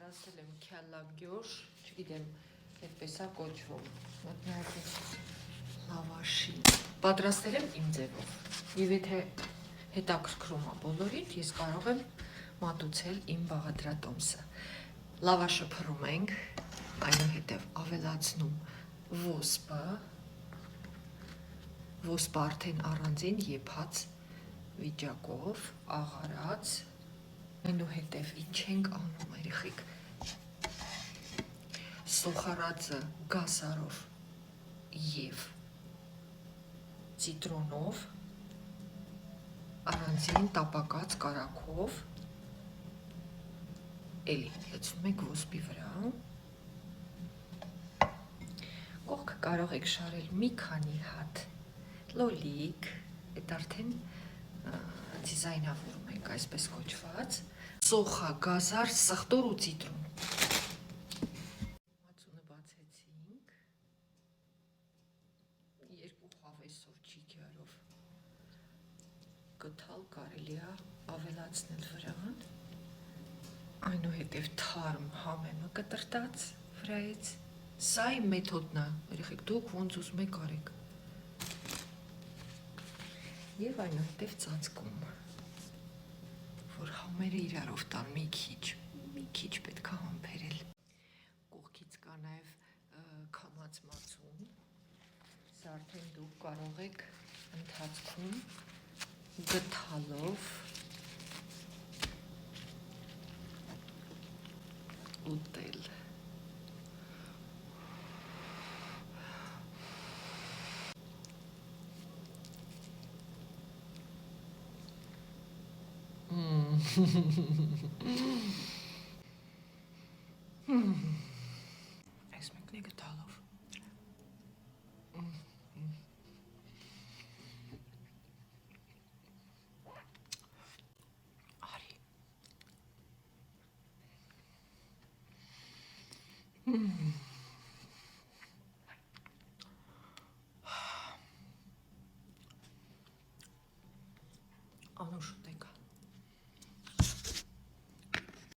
Պատրաստել եմ քյալագյոշ, չգիտեմ, այդպես է կոչվում, մտնայից լավաշի, պատրաստել եմ իմ ձևով, և եթե հետաքրքրում է բոլորին, ես կարող եմ մատուցել իմ բաղադրատոմսը, լավաշը փռում ենք, այնուհետև ավելացնում ոսպը արդեն առանձին եփած վիճակով, աղարած, այնուհետև ինչ ենք անում երեխեք, սոխարածը գազարով և ծիտրոնով, առանձին տապակած կարագով, էլի լցնում ենք ոսպի վրա, կողքը կարող եք շարել մի քանի հատ լոլիկ, այդ արդեն դիզայնավորում ենք այսպես կոչված, սոխա, գազար, սխտոր ու ծիտրոն։ Մածունը բացեցինք, երկու հավեսով չիքյարով գթալ կարելի է ավելացնել վրան, այնուհետև թարմ համեմը կտրտած վրայից, սա իմ մեթոդն է, երեխեք, դուք ոնց ուզում եք արեք, և այնուհետև ծածկում, որ համերը իրարով տան մի քիչ պետք է համբերել, կողքից կա նաև քամած մածուն, սա արդեն դուք կարող եք ընթացքում գթալով ուտել։ Այս մեկն է գթալով։ Արի։ Անուշ ուտենք։